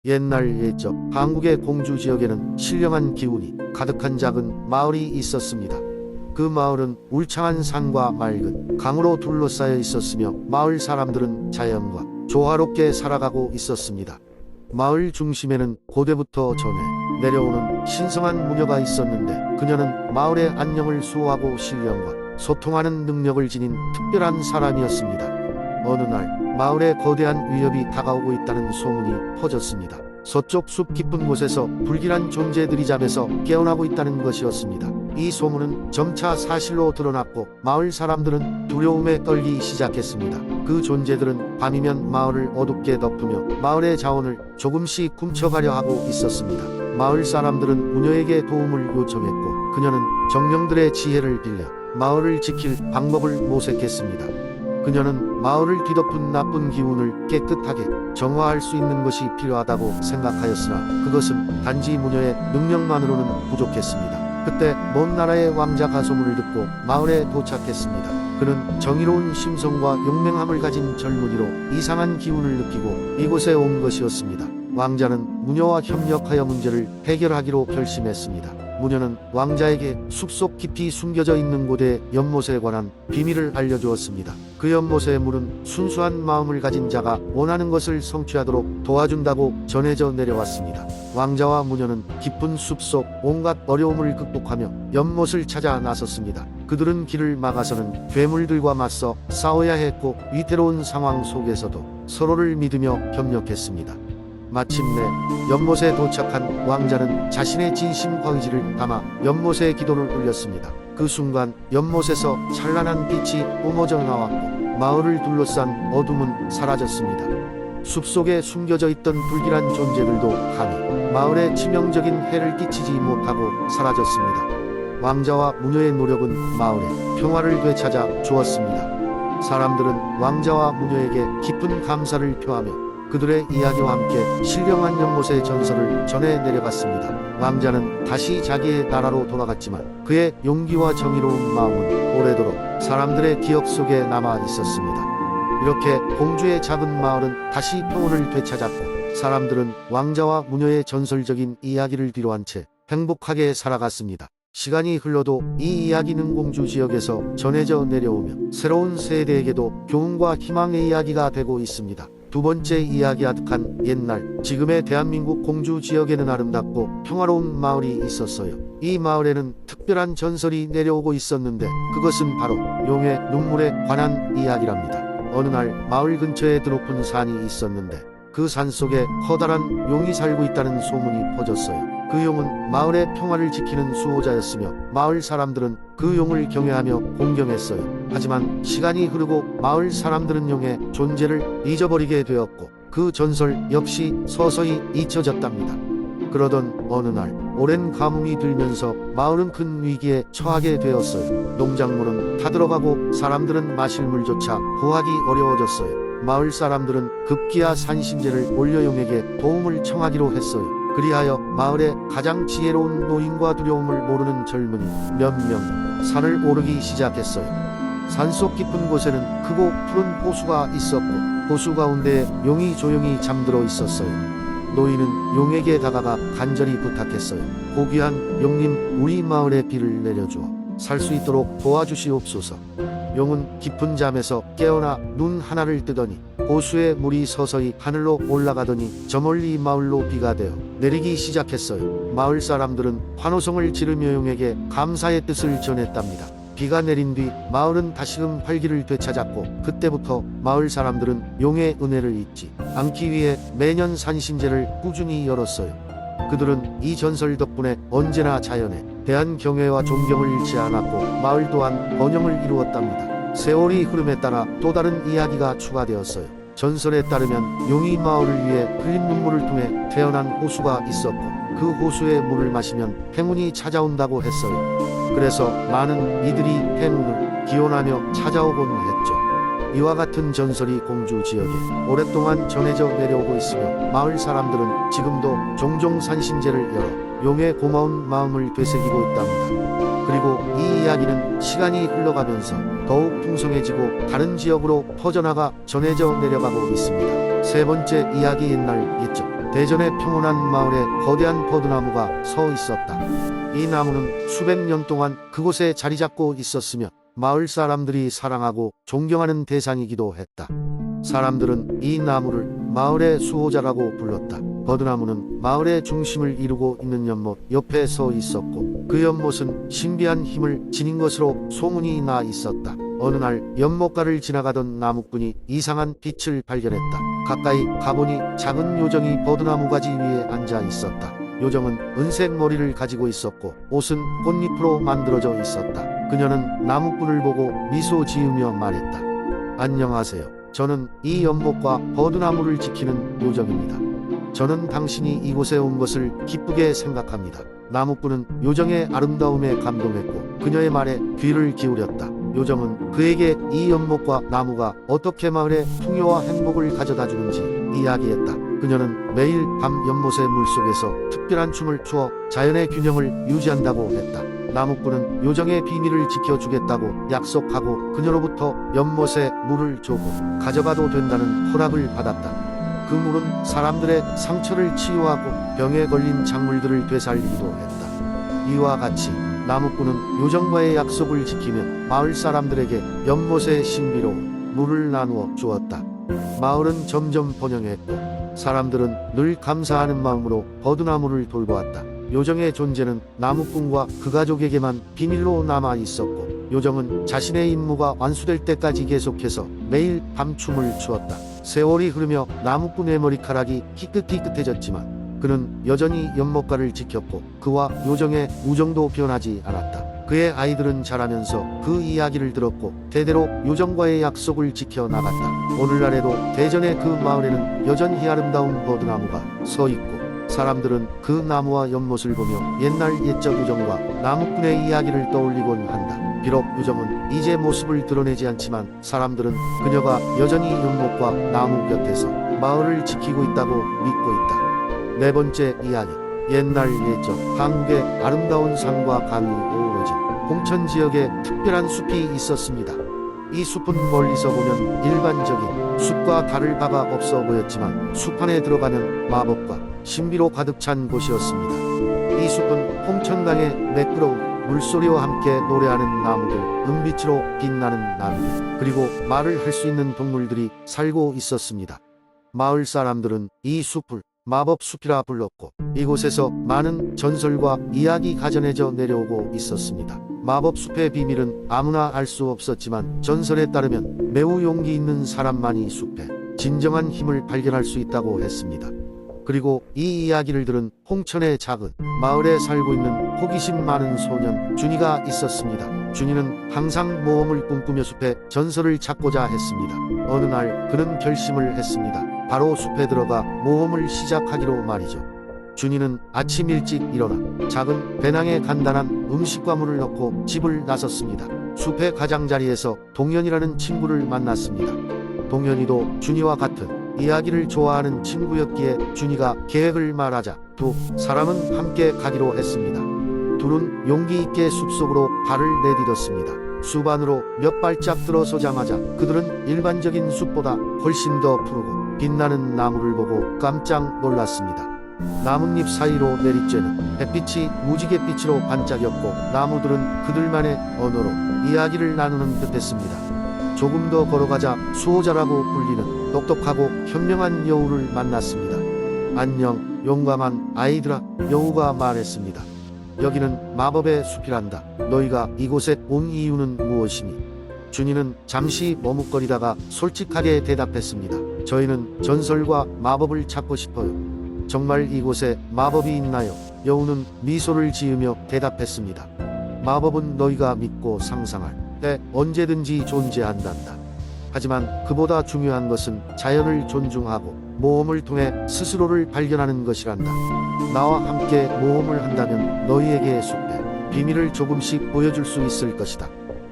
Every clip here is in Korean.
옛날 옛적 한국의 공주 지역에는 신령한 기운이 가득한 작은 마을이 있었습니다. 그 마을은 울창한 산과 맑은 강으로 둘러싸여 있었으며 마을 사람들은 자연과 조화롭게 살아가고 있었습니다. 마을 중심에는 고대부터 전해 내려오는 신성한 무녀가 있었는데 그녀는 마을의 안녕을 수호하고 신령과 소통하는 능력을 지닌 특별한 사람이었습니다. 어느 날 마을에 거대한 위협이 다가오고 있다는 소문이 퍼졌습니다. 서쪽 숲 깊은 곳에서 불길한 존재들이 잠에서 깨어나고 있다는 것이었습니다. 이 소문은 점차 사실로 드러났고 마을 사람들은 두려움에 떨기 시작했습니다. 그 존재들은 밤이면 마을을 어둡게 덮으며 마을의 자원을 조금씩 훔쳐가려 하고 있었습니다. 마을 사람들은 무녀에게 도움을 요청했고 그녀는 정령들의 지혜를 빌려 마을을 지킬 방법을 모색했습니다. 그녀는 마을을 뒤덮은 나쁜 기운을 깨끗하게 정화할 수 있는 것이 필요하다고 생각하였으나 그것은 단지 무녀의 능력만으로는 부족했습니다. 그때 먼 나라의 왕자가 소문을 듣고 마을에 도착했습니다. 그는 정의로운 심성과 용맹함을 가진 젊은이로 이상한 기운을 느끼고 이곳에 온 것이었습니다. 왕자는 무녀와 협력하여 문제를 해결하기로 결심했습니다. 무녀는 왕자에게 숲속 깊이 숨겨져 있는 고대의 연못에 관한 비밀을 알려주었습니다. 그 연못의 물은 순수한 마음을 가진 자가 원하는 것을 성취하도록 도와준다고 전해져 내려왔습니다. 왕자와 무녀는 깊은 숲속 온갖 어려움을 극복하며 연못을 찾아 나섰습니다. 그들은 길을 막아서는 괴물들과 맞서 싸워야 했고 위태로운 상황 속에서도 서로를 믿으며 협력했습니다. 마침내 연못에 도착한 왕자는 자신의 진심과 의지를 담아 연못에 기도를 올렸습니다. 그 순간 연못에서 찬란한 빛이 뿜어져 나왔고 마을을 둘러싼 어둠은 사라졌습니다. 숲속에 숨겨져 있던 불길한 존재들도 감히 마을에 치명적인 해를 끼치지 못하고 사라졌습니다. 왕자와 무녀의 노력은 마을에 평화를 되찾아 주었습니다. 사람들은 왕자와 무녀에게 깊은 감사를 표하며 그들의 이야기와 함께 신령한 연못의 전설을 전해 내려갔습니다. 왕자는 다시 자기의 나라로 돌아갔지만 그의 용기와 정의로운 마음은 오래도록 사람들의 기억 속에 남아 있었습니다. 이렇게 공주의 작은 마을은 다시 평온을 되찾았고 사람들은 왕자와 무녀의 전설적인 이야기를 뒤로한 채 행복하게 살아갔습니다. 시간이 흘러도 이 이야기는 공주 지역에서 전해져 내려오며 새로운 세대에게도 교훈과 희망의 이야기가 되고 있습니다. 두 번째 이야기 아득한 옛날 지금의 대한민국 공주 지역에는 아름답고 평화로운 마을이 있었어요. 이 마을에는 특별한 전설이 내려오고 있었는데 그것은 바로 용의 눈물에 관한 이야기랍니다. 어느 날 마을 근처에 드높은 산이 있었는데 그 산 속에 커다란 용이 살고 있다는 소문이 퍼졌어요. 그 용은 마을의 평화를 지키는 수호자였으며 마을 사람들은 그 용을 경외하며 공경했어요. 하지만 시간이 흐르고 마을 사람들은 용의 존재를 잊어버리게 되었고 그 전설 역시 서서히 잊혀졌답니다. 그러던 어느 날 오랜 가뭄이 들면서 마을은 큰 위기에 처하게 되었어요. 농작물은 타들어가고 사람들은 마실 물조차 구하기 어려워졌어요. 마을 사람들은 급기야 산신제를 올려 용에게 도움을 청하기로 했어요. 그리하여 마을의 가장 지혜로운 노인과 두려움을 모르는 젊은이 몇 명이 산을 오르기 시작했어요. 산속 깊은 곳에는 크고 푸른 호수가 있었고 호수 가운데에 용이 조용히 잠들어 있었어요. 노인은 용에게 다가가 간절히 부탁했어요. 고귀한 용님, 우리 마을에 비를 내려주어 살 수 있도록 도와주시옵소서. 용은 깊은 잠에서 깨어나 눈 하나를 뜨더니 호수의 물이 서서히 하늘로 올라가더니 저 멀리 마을로 비가 되어 내리기 시작했어요. 마을 사람들은 환호성을 지르며 용에게 감사의 뜻을 전했답니다. 비가 내린 뒤 마을은 다시금 활기를 되찾았고 그때부터 마을 사람들은 용의 은혜를 잊지 않기 위해 매년 산신제를 꾸준히 열었어요. 그들은 이 전설 덕분에 언제나 자연에 대한 경외와 존경을 잃지 않았고 마을 또한 번영을 이루었답니다. 세월이 흐름에 따라 또 다른 이야기가 추가되었어요. 전설에 따르면 용이 마을을 위해 흘린 눈물을 통해 태어난 호수가 있었고 그 호수의 물을 마시면 행운이 찾아온다고 했어요. 그래서 많은 이들이 행운을 기원하며 찾아오곤 했죠. 이와 같은 전설이 공주 지역에 오랫동안 전해져 내려오고 있으며 마을 사람들은 지금도 종종 산신제를 열어 용의 고마운 마음을 되새기고 있답니다. 그리고 이 이야기는 시간이 흘러가면서 더욱 풍성해지고 다른 지역으로 퍼져나가 전해져 내려가고 있습니다. 세 번째 이야기 옛날 옛적 대전의 평온한 마을에 거대한 버드나무가 서 있었다. 이 나무는 수백 년 동안 그곳에 자리 잡고 있었으며 마을 사람들이 사랑하고 존경하는 대상이기도 했다. 사람들은 이 나무를 마을의 수호자라고 불렀다. 버드나무는 마을의 중심을 이루고 있는 연못 옆에 서 있었고 그 연못은 신비한 힘을 지닌 것으로 소문이 나 있었다. 어느 날 연못가를 지나가던 나무꾼이 이상한 빛을 발견했다. 가까이 가보니 작은 요정이 버드나무 가지 위에 앉아 있었다. 요정은 은색 머리를 가지고 있었고 옷은 꽃잎으로 만들어져 있었다. 그녀는 나무꾼을 보고 미소 지으며 말했다. 안녕하세요. 저는 이 연못과 버드나무를 지키는 요정입니다. 저는 당신이 이곳에 온 것을 기쁘게 생각합니다. 나무꾼은 요정의 아름다움에 감동했고 그녀의 말에 귀를 기울였다. 요정은 그에게 이 연못과 나무가 어떻게 마을에 풍요와 행복을 가져다 주는지 이야기했다. 그녀는 매일 밤 연못의 물속에서 특별한 춤을 추어 자연의 균형을 유지한다고 했다. 나무꾼은 요정의 비밀을 지켜주겠다고 약속하고 그녀로부터 연못에 물을 조금 가져가도 된다는 허락을 받았다. 그 물은 사람들의 상처를 치유하고 병에 걸린 작물들을 되살리기도 했다. 이와 같이 나무꾼은 요정과의 약속을 지키며 마을 사람들에게 연못의 신비로운 물을 나누어 주었다. 마을은 점점 번영했고 사람들은 늘 감사하는 마음으로 버드나무를 돌보았다. 요정의 존재는 나무꾼과 그 가족에게만 비밀로 남아 있었고 요정은 자신의 임무가 완수될 때까지 계속해서 매일 밤 춤을 추었다. 세월이 흐르며 나무꾼의 머리카락이 희끗희끗해졌지만 그는 여전히 연못가를 지켰고 그와 요정의 우정도 변하지 않았다. 그의 아이들은 자라면서 그 이야기를 들었고 대대로 요정과의 약속을 지켜나갔다. 오늘날에도 대전의 그 마을에는 여전히 아름다운 버드나무가 서 있고 사람들은 그 나무와 연못을 보며 옛날 옛적 요정과 나무꾼의 이야기를 떠올리곤 한다. 비록 요정은 이제 모습을 드러내지 않지만 사람들은 그녀가 여전히 연못과 나무 곁에서 마을을 지키고 있다고 믿고 있다. 네 번째 이야기. 옛날 옛적 한국의 아름다운 산과 강이 어우러진 홍천 지역에 특별한 숲이 있었습니다. 이 숲은 멀리서 보면 일반적인 숲과 다를 바가 없어 보였지만 숲 안에 들어가면 마법과 신비로 가득 찬 곳이었습니다. 이 숲은 홍천강의 매끄러운 물소리와 함께 노래하는 나무들, 은빛으로 빛나는 나무, 그리고 말을 할 수 있는 동물들이 살고 있었습니다. 마을 사람들은 이 숲을 마법숲이라 불렀고 이곳에서 많은 전설과 이야기가 전해져 내려오고 있었습니다. 마법숲의 비밀은 아무나 알 수 없었지만 전설에 따르면 매우 용기 있는 사람만이 숲에 진정한 힘을 발견할 수 있다고 했습니다. 그리고 이 이야기를 들은 홍천의 작은 마을에 살고 있는 호기심 많은 소년 준이가 있었습니다. 준이는 항상 모험을 꿈꾸며 숲에 전설을 찾고자 했습니다. 어느 날 그는 결심을 했습니다. 바로 숲에 들어가 모험을 시작하기로 말이죠. 준이는 아침 일찍 일어나 작은 배낭에 간단한 음식과 물을 넣고 집을 나섰습니다. 숲의 가장자리에서 동현이라는 친구를 만났습니다. 동현이도 준이와 같은 이야기를 좋아하는 친구였기에 준이가 계획을 말하자 두 사람은 함께 가기로 했습니다. 둘은 용기 있게 숲속으로 발을 내디뎠습니다. 숲 안으로 몇 발짝 들어서자마자 그들은 일반적인 숲보다 훨씬 더 푸르고 빛나는 나무를 보고 깜짝 놀랐습니다. 나뭇잎 사이로 내리쬐는 햇빛이 무지갯빛으로 반짝였고 나무들은 그들만의 언어로 이야기를 나누는 듯했습니다. 조금 더 걸어가자 수호자라고 불리는 똑똑하고 현명한 여우를 만났습니다. 안녕, 용감한 아이들아, 여우가 말했습니다. 여기는 마법의 숲이란다. 너희가 이곳에 온 이유는 무엇이니? 준이는 잠시 머뭇거리다가 솔직하게 대답했습니다. 저희는 전설과 마법을 찾고 싶어요. 정말 이곳에 마법이 있나요? 여우는 미소를 지으며 대답했습니다. 마법은 너희가 믿고 상상할 때 언제든지 존재한단다. 하지만 그보다 중요한 것은 자연을 존중하고 모험을 통해 스스로를 발견하는 것이란다. 나와 함께 모험을 한다면 너희에게 숲의 비밀을 조금씩 보여줄 수 있을 것이다.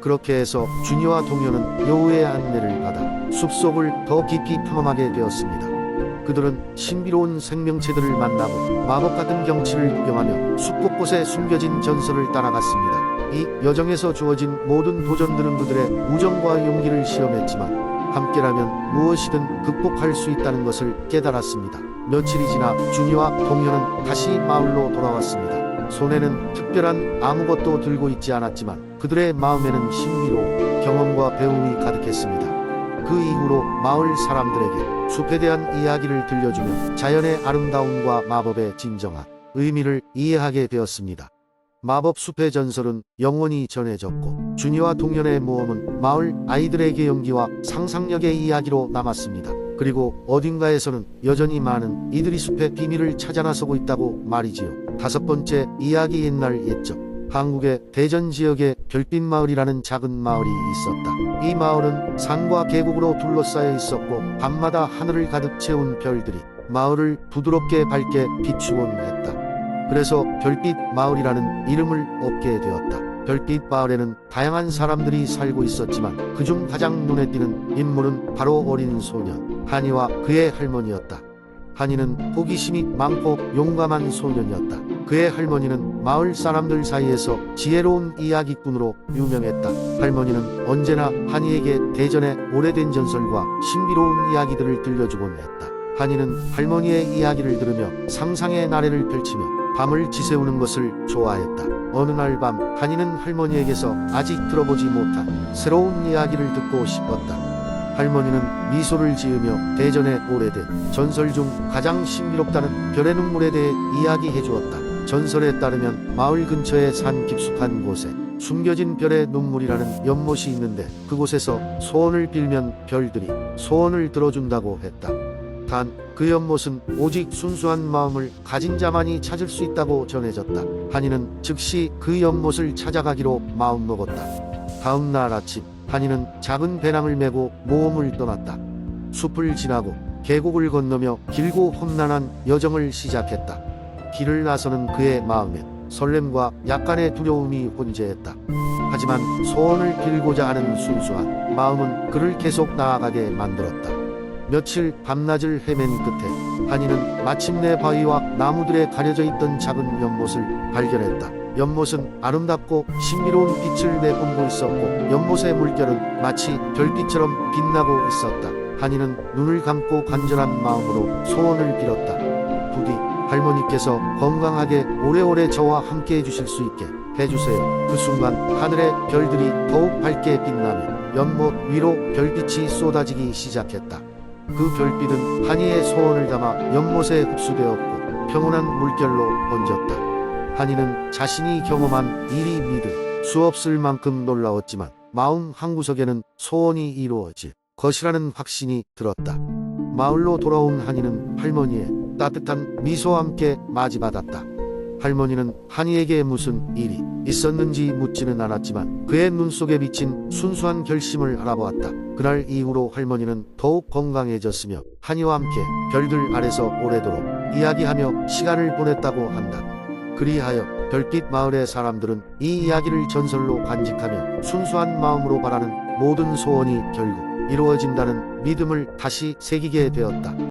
그렇게 해서 준이와 동현은 여우의 안내를 받아 숲속을 더 깊이 탐험하게 되었습니다. 그들은 신비로운 생명체들을 만나고 마법 같은 경치를 구경하며 숲 곳곳에 숨겨진 전설을 따라갔습니다. 이 여정에서 주어진 모든 도전들은 그들의 우정과 용기를 시험했지만 함께라면 무엇이든 극복할 수 있다는 것을 깨달았습니다. 며칠이 지나 준이와 동현은 다시 마을로 돌아왔습니다. 손에는 특별한 아무것도 들고 있지 않았지만 그들의 마음에는 신비로운 경험과 배움이 가득했습니다. 그 이후로 마을 사람들에게 숲에 대한 이야기를 들려주며 자연의 아름다움과 마법의 진정한 의미를 이해하게 되었습니다. 마법 숲의 전설은 영원히 전해졌고 준이와 동현의 모험은 마을 아이들에게 연기와 상상력의 이야기로 남았습니다. 그리고 어딘가에서는 여전히 많은 이들이 숲의 비밀을 찾아 나서고 있다고 말이지요. 5번째 이야기. 옛날 옛적 한국의 대전 지역에 별빛마을이라는 작은 마을이 있었다. 이 마을은 산과 계곡으로 둘러싸여 있었고 밤마다 하늘을 가득 채운 별들이 마을을 부드럽게 밝게 비추곤 했다. 그래서 별빛 마을이라는 이름을 얻게 되었다. 별빛 마을에는 다양한 사람들이 살고 있었지만 그중 가장 눈에 띄는 인물은 바로 어린 소년 한이와 그의 할머니였다. 한이는 호기심이 많고 용감한 소년이었다. 그의 할머니는 마을 사람들 사이에서 지혜로운 이야기꾼으로 유명했다. 할머니는 언제나 한이에게 대전의 오래된 전설과 신비로운 이야기들을 들려주곤 했다. 한이는 할머니의 이야기를 들으며 상상의 나래를 펼치며 밤을 지새우는 것을 좋아했다. 어느 날 밤 한이는 할머니에게서 아직 들어보지 못한 새로운 이야기를 듣고 싶었다. 할머니는 미소를 지으며 대전의 오래된 전설 중 가장 신비롭다는 별의 눈물에 대해 이야기해 주었다. 전설에 따르면 마을 근처의 산 깊숙한 곳에 숨겨진 별의 눈물이라는 연못이 있는데 그곳에서 소원을 빌면 별들이 소원을 들어준다고 했다. 단 그 연못은 오직 순수한 마음을 가진 자만이 찾을 수 있다고 전해졌다. 한이는 즉시 그 연못을 찾아가기로 마음먹었다. 다음 날 아침 한이는 작은 배낭을 메고 모험을 떠났다. 숲을 지나고 계곡을 건너며 길고 험난한 여정을 시작했다. 길을 나서는 그의 마음엔 설렘과 약간의 두려움이 혼재했다. 하지만 소원을 빌고자 하는 순수한 마음은 그를 계속 나아가게 만들었다. 며칠 밤낮을 헤맨 끝에 한이는 마침내 바위와 나무들에 가려져 있던 작은 연못을 발견했다. 연못은 아름답고 신비로운 빛을 내뿜고 있었고 연못의 물결은 마치 별빛처럼 빛나고 있었다. 한이는 눈을 감고 간절한 마음으로 소원을 빌었다. 부디 할머니께서 건강하게 오래오래 저와 함께 해주실 수 있게 해주세요. 그 순간 하늘의 별들이 더욱 밝게 빛나며 연못 위로 별빛이 쏟아지기 시작했다. 그 별빛은 한이의 소원을 담아 연못에 흡수되었고 평온한 물결로 번졌다. 한이는 자신이 경험한 일이 믿을 수 없을 만큼 놀라웠지만 마음 한구석에는 소원이 이루어질 것이라는 확신이 들었다. 마을로 돌아온 한이는 할머니의 따뜻한 미소와 함께 맞이받았다. 할머니는 한이에게 무슨 일이 있었는지 묻지는 않았지만 그의 눈 속에 비친 순수한 결심을 알아보았다. 그날 이후로 할머니는 더욱 건강해졌으며 한이와 함께 별들 아래서 오래도록 이야기하며 시간을 보냈다고 한다. 그리하여 별빛 마을의 사람들은 이 이야기를 전설로 간직하며 순수한 마음으로 바라는 모든 소원이 결국 이루어진다는 믿음을 다시 새기게 되었다.